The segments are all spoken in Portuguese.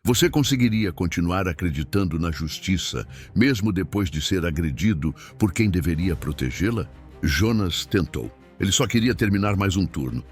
Você conseguiria continuar acreditando na justiça, mesmo depois de ser agredido por quem deveria protegê-la? Jonas tentou. Ele só queria terminar mais um turno.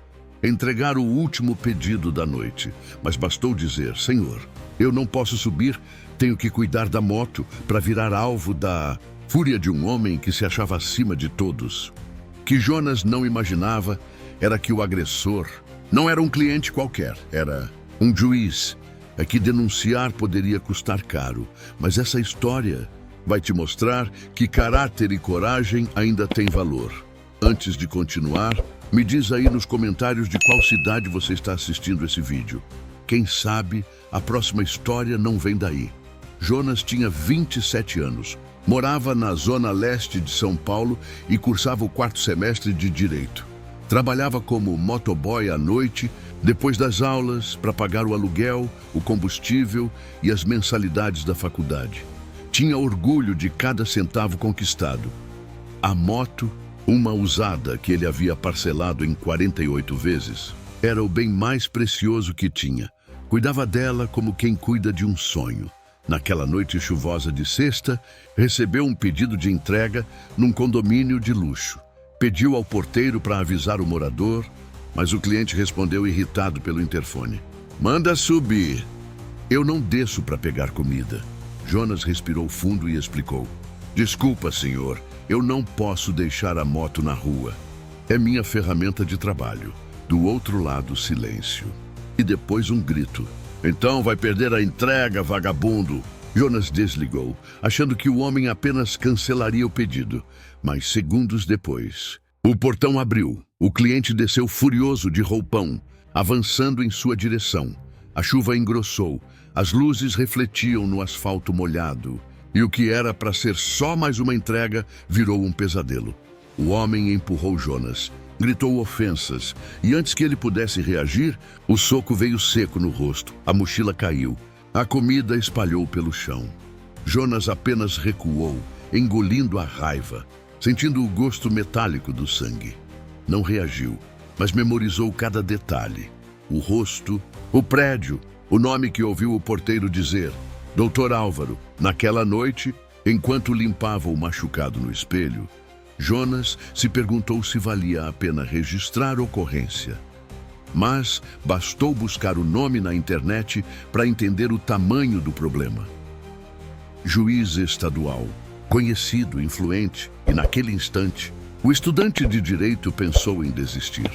Entregar o último pedido da noite. Mas bastou dizer: Senhor, eu não posso subir, tenho que cuidar da moto para virar alvo da fúria de um homem que se achava acima de todos. O que Jonas não imaginava era que o agressor não era um cliente qualquer, era um juiz. É que denunciar poderia custar caro, mas essa história vai te mostrar que caráter e coragem ainda têm valor. Antes de continuar, me diz aí nos comentários de qual cidade você está assistindo esse vídeo. Quem sabe a próxima história não vem daí. Jonas tinha 27 anos, morava na zona leste de São Paulo e cursava o 4º semestre de Direito. Trabalhava como motoboy à noite, depois das aulas, para pagar o aluguel, o combustível e as mensalidades da faculdade. Tinha orgulho de cada centavo conquistado. A moto, uma usada que ele havia parcelado em 48 vezes, era o bem mais precioso que tinha. Cuidava dela como quem cuida de um sonho. Naquela noite chuvosa de sexta, recebeu um pedido de entrega num condomínio de luxo. Pediu ao porteiro para avisar o morador, mas o cliente respondeu irritado pelo interfone. Manda subir. Eu não desço para pegar comida. Jonas respirou fundo e explicou. Desculpa, senhor, eu não posso deixar a moto na rua. É minha ferramenta de trabalho. Do outro lado, silêncio. E depois um grito. Então vai perder a entrega, vagabundo. Jonas desligou, achando que o homem apenas cancelaria o pedido. Mas segundos depois, o portão abriu. O cliente desceu furioso de roupão, avançando em sua direção. A chuva engrossou, as luzes refletiam no asfalto molhado. E o que era para ser só mais uma entrega virou um pesadelo. O homem empurrou Jonas, gritou ofensas, e antes que ele pudesse reagir, o soco veio seco no rosto. A mochila caiu. A comida espalhou pelo chão. Jonas apenas recuou, engolindo a raiva, sentindo o gosto metálico do sangue. Não reagiu, mas memorizou cada detalhe. O rosto, o prédio, o nome que ouviu o porteiro dizer. Dr. Álvaro, naquela noite, enquanto limpava o machucado no espelho, Jonas se perguntou se valia a pena registrar a ocorrência. Mas bastou buscar o nome na internet para entender o tamanho do problema. Juiz estadual, conhecido, influente, e naquele instante, o estudante de direito pensou em desistir.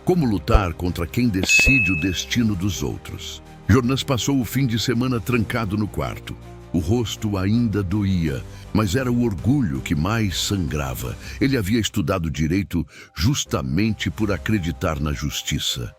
Como lutar contra quem decide o destino dos outros? Jonas passou o fim de semana trancado no quarto. O rosto ainda doía, mas era o orgulho que mais sangrava. Ele havia estudado direito justamente por acreditar na justiça.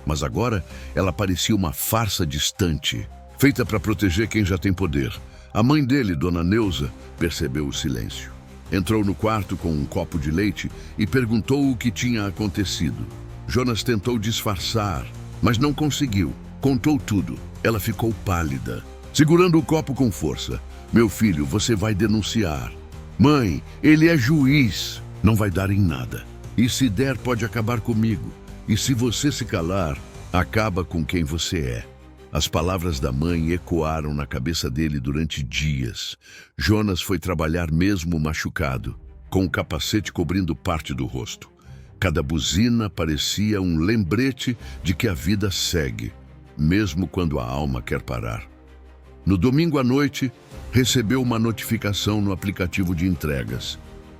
Mas agora ela parecia uma farsa distante, feita para proteger quem já tem poder. A mãe dele, Dona Neuza, percebeu o silêncio. Entrou no quarto com um copo de leite e perguntou o que tinha acontecido. Jonas tentou disfarçar, mas não conseguiu. Contou tudo. Ela ficou pálida, segurando o copo com força. Meu filho, você vai denunciar. Mãe, ele é juiz. Não vai dar em nada. E se der, pode acabar comigo. E se você se calar, acaba com quem você é. As palavras da mãe ecoaram na cabeça dele durante dias. Jonas foi trabalhar mesmo machucado, com o capacete cobrindo parte do rosto. Cada buzina parecia um lembrete de que a vida segue, mesmo quando a alma quer parar. No domingo à noite, recebeu uma notificação no aplicativo de entregas.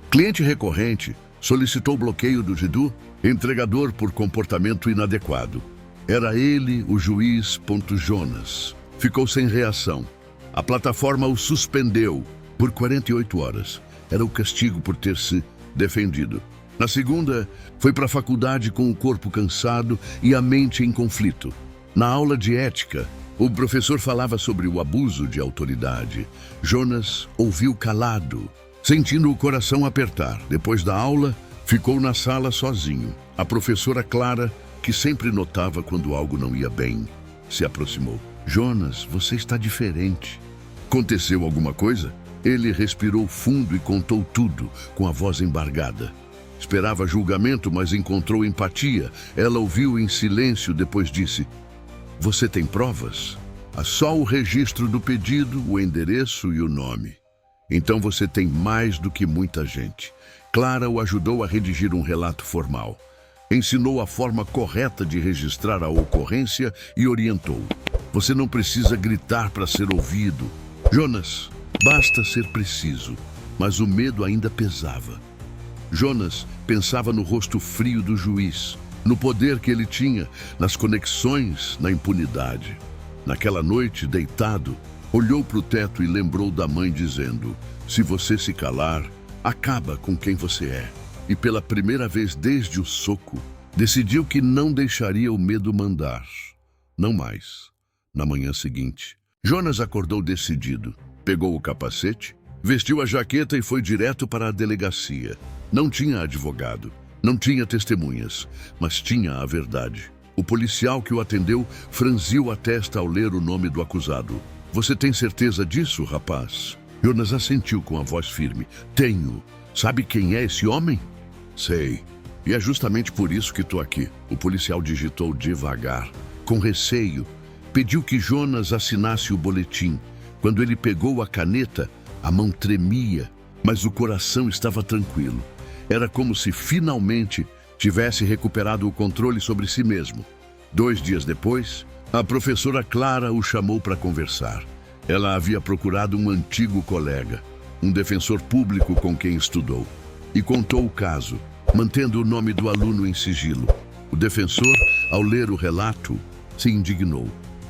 Cliente recorrente solicitou bloqueio do Jidu, entregador por comportamento inadequado. Era ele, o juiz. Jonas. Ficou sem reação. A plataforma o suspendeu por 48 horas. Era o castigo por ter se defendido. Na segunda, foi para a faculdade com o corpo cansado e a mente em conflito. Na aula de ética, o professor falava sobre o abuso de autoridade. Jonas ouviu calado, sentindo o coração apertar. Depois da aula, ficou na sala sozinho. A professora Clara, que sempre notava quando algo não ia bem, se aproximou. Jonas, você está diferente. Aconteceu alguma coisa? Ele respirou fundo e contou tudo, com a voz embargada. Esperava julgamento, mas encontrou empatia. Ela ouviu em silêncio, depois disse: Você tem provas? Só o registro do pedido, o endereço e o nome. Então você tem mais do que muita gente. Clara o ajudou a redigir um relato formal. Ensinou a forma correta de registrar a ocorrência e orientou. Você não precisa gritar para ser ouvido. Jonas, basta ser preciso. Mas o medo ainda pesava. Jonas pensava no rosto frio do juiz, no poder que ele tinha, nas conexões, na impunidade. Naquela noite, deitado, olhou para o teto e lembrou da mãe dizendo: se você se calar, acaba com quem você é. E pela primeira vez desde o soco, decidiu que não deixaria o medo mandar. Não mais. Na manhã seguinte, Jonas acordou decidido. Pegou o capacete, vestiu a jaqueta e foi direto para a delegacia. Não tinha advogado, não tinha testemunhas, mas tinha a verdade. O policial que o atendeu franziu a testa ao ler o nome do acusado. Você tem certeza disso, rapaz? Jonas assentiu com a voz firme. Tenho. Sabe quem é esse homem? Sei. E é justamente por isso que estou aqui. O policial digitou devagar, com receio. Pediu que Jonas assinasse o boletim. Quando ele pegou a caneta, a mão tremia, mas o coração estava tranquilo. Era como se finalmente tivesse recuperado o controle sobre si mesmo. 2 dias depois, a professora Clara o chamou para conversar. Ela havia procurado um antigo colega, um defensor público com quem estudou, e contou o caso, mantendo o nome do aluno em sigilo. O defensor, ao ler o relato, se indignou.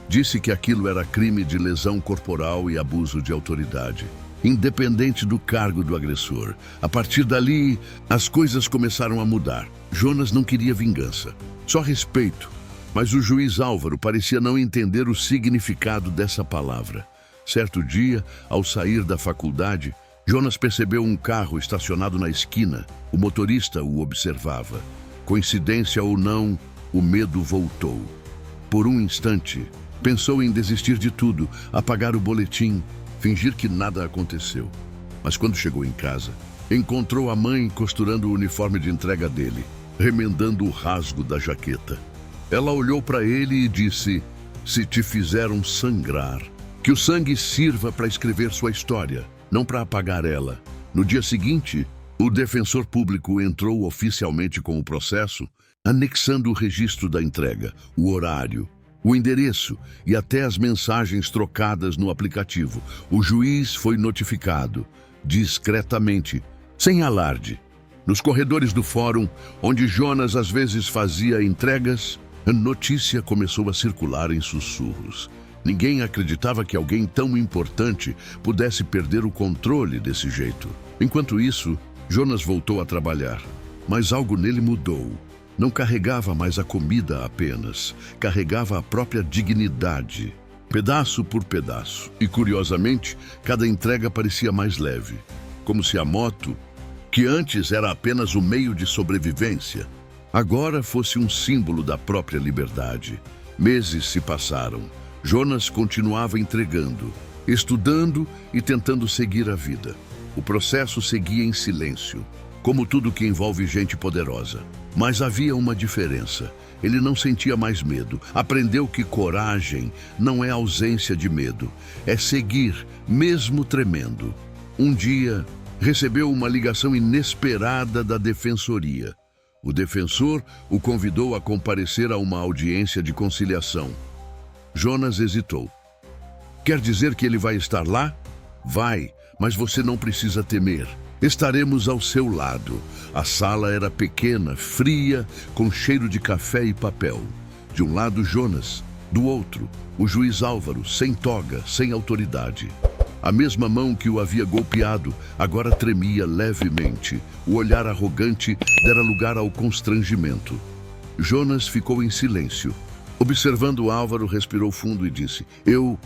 Disse que aquilo era crime de lesão corporal e abuso de autoridade, independente do cargo do agressor. A partir dali, as coisas começaram a mudar. Jonas não queria vingança, só respeito. Mas o juiz Álvaro parecia não entender o significado dessa palavra. Certo dia, ao sair da faculdade, Jonas percebeu um carro estacionado na esquina. O motorista o observava. Coincidência ou não, o medo voltou. Por um instante, pensou em desistir de tudo, apagar o boletim, fingir que nada aconteceu. Mas quando chegou em casa, encontrou a mãe costurando o uniforme de entrega dele, remendando o rasgo da jaqueta. Ela olhou para ele e disse: se te fizeram sangrar, que o sangue sirva para escrever sua história, não para apagar ela. No dia seguinte, o defensor público entrou oficialmente com o processo, anexando o registro da entrega, o horário, o endereço e até as mensagens trocadas no aplicativo. O juiz foi notificado, discretamente, sem alarde. Nos corredores do fórum, onde Jonas às vezes fazia entregas, a notícia começou a circular em sussurros. Ninguém acreditava que alguém tão importante pudesse perder o controle desse jeito. Enquanto isso, Jonas voltou a trabalhar, mas algo nele mudou. Não carregava mais a comida apenas, carregava a própria dignidade, pedaço por pedaço. E, curiosamente, cada entrega parecia mais leve, como se a moto, que antes era apenas o meio de sobrevivência, agora fosse um símbolo da própria liberdade. Meses se passaram. Jonas continuava entregando, estudando e tentando seguir a vida. O processo seguia em silêncio, como tudo que envolve gente poderosa. Mas havia uma diferença. Ele não sentia mais medo. Aprendeu que coragem não é ausência de medo, é seguir, mesmo tremendo. Um dia, recebeu uma ligação inesperada da defensoria. O defensor o convidou a comparecer a uma audiência de conciliação. Jonas hesitou. Quer dizer que ele vai estar lá? Vai, mas você não precisa temer. Estaremos ao seu lado. A sala era pequena, fria, com cheiro de café e papel. De um lado, Jonas. Do outro, o juiz Álvaro, sem toga, sem autoridade. A mesma mão que o havia golpeado agora tremia levemente. O olhar arrogante dera lugar ao constrangimento. Jonas ficou em silêncio. Observando Álvaro, respirou fundo e disse: eu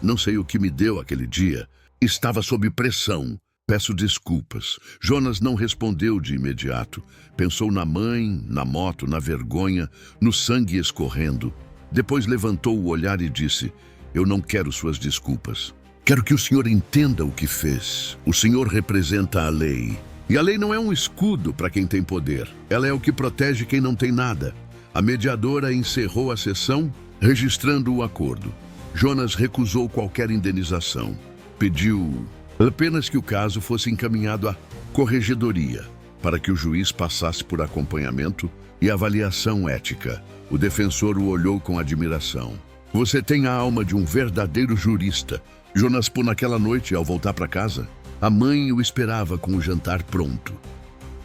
não sei o que me deu aquele dia. Estava sob pressão. Peço desculpas. Jonas não respondeu de imediato. Pensou na mãe, na moto, na vergonha, no sangue escorrendo. Depois levantou o olhar e disse: eu não quero suas desculpas. Quero que o senhor entenda o que fez. O senhor representa a lei. E a lei não é um escudo para quem tem poder. Ela é o que protege quem não tem nada. A mediadora encerrou a sessão, registrando o acordo. Jonas recusou qualquer indenização. Pediu apenas que o caso fosse encaminhado à corregedoria, para que o juiz passasse por acompanhamento e avaliação ética. O defensor o olhou com admiração. Você tem a alma de um verdadeiro jurista. Jonas pôs naquela noite, ao voltar para casa. A mãe o esperava com o jantar pronto.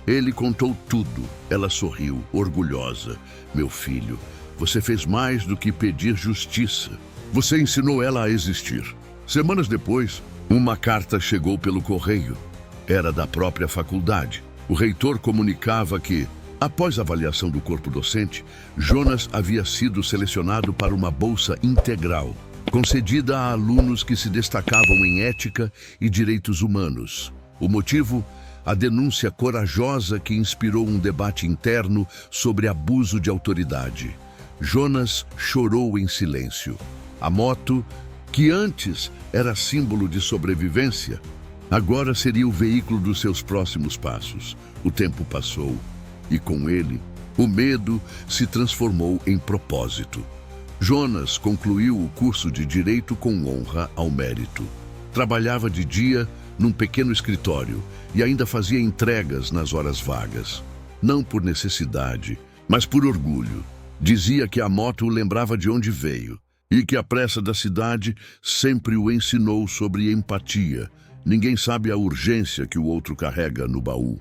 Ele contou tudo. Ela sorriu, orgulhosa. Meu filho, você fez mais do que pedir justiça. Você ensinou ela a existir. Semanas depois, uma carta chegou pelo correio. Era da própria faculdade. O reitor comunicava que, após a avaliação do corpo docente, Jonas havia sido selecionado para uma bolsa integral, concedida a alunos que se destacavam em ética e direitos humanos. O motivo? A denúncia corajosa que inspirou um debate interno sobre abuso de autoridade. Jonas chorou em silêncio. A moto, que antes era símbolo de sobrevivência, agora seria o veículo dos seus próximos passos. O tempo passou e, com ele, o medo se transformou em propósito. Jonas concluiu o curso de Direito com honra ao mérito. Trabalhava de dia num pequeno escritório e ainda fazia entregas nas horas vagas. Não por necessidade, mas por orgulho. Dizia que a moto o lembrava de onde veio e que a pressa da cidade sempre o ensinou sobre empatia. Ninguém sabe a urgência que o outro carrega no baú.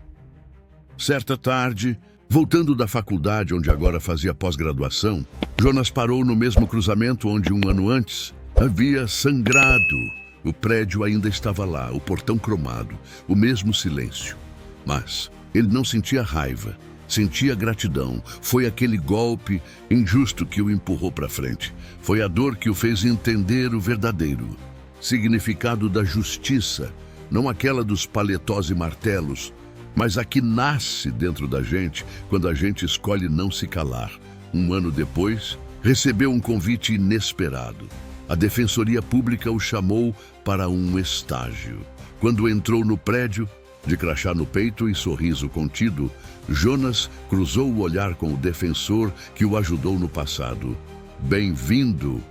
Certa tarde, voltando da faculdade onde agora fazia pós-graduação, Jonas parou no mesmo cruzamento onde um ano antes havia sangrado. O prédio ainda estava lá, o portão cromado, o mesmo silêncio. Mas ele não sentia raiva, sentia gratidão. Foi aquele golpe injusto que o empurrou para frente. Foi a dor que o fez entender o verdadeiro significado da justiça, não aquela dos paletós e martelos, mas a que nasce dentro da gente quando a gente escolhe não se calar. Um ano depois, recebeu um convite inesperado. A Defensoria Pública o chamou para um estágio. Quando entrou no prédio, de crachá no peito e sorriso contido, Jonas cruzou o olhar com o defensor que o ajudou no passado. Bem-vindo,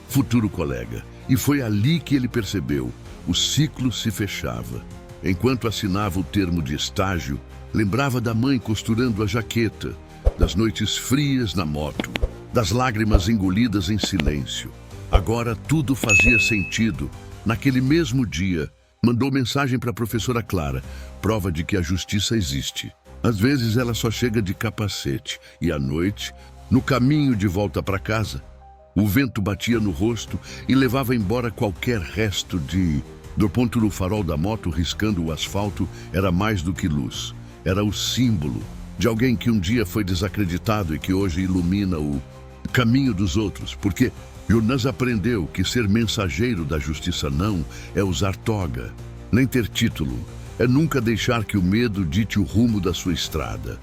futuro colega. E foi ali que ele percebeu. O ciclo se fechava. Enquanto assinava o termo de estágio, lembrava da mãe costurando a jaqueta, das noites frias na moto, das lágrimas engolidas em silêncio. Agora tudo fazia sentido. Naquele mesmo dia, mandou mensagem para a professora Clara, prova de que a justiça existe. Às vezes ela só chega de capacete e à noite, no caminho de volta para casa, o vento batia no rosto e levava embora qualquer resto de... Do ponto no farol da moto riscando o asfalto era mais do que luz. Era o símbolo de alguém que um dia foi desacreditado e que hoje ilumina o caminho dos outros, porque Jonas aprendeu que ser mensageiro da justiça não é usar toga, nem ter título, é nunca deixar que o medo dite o rumo da sua estrada.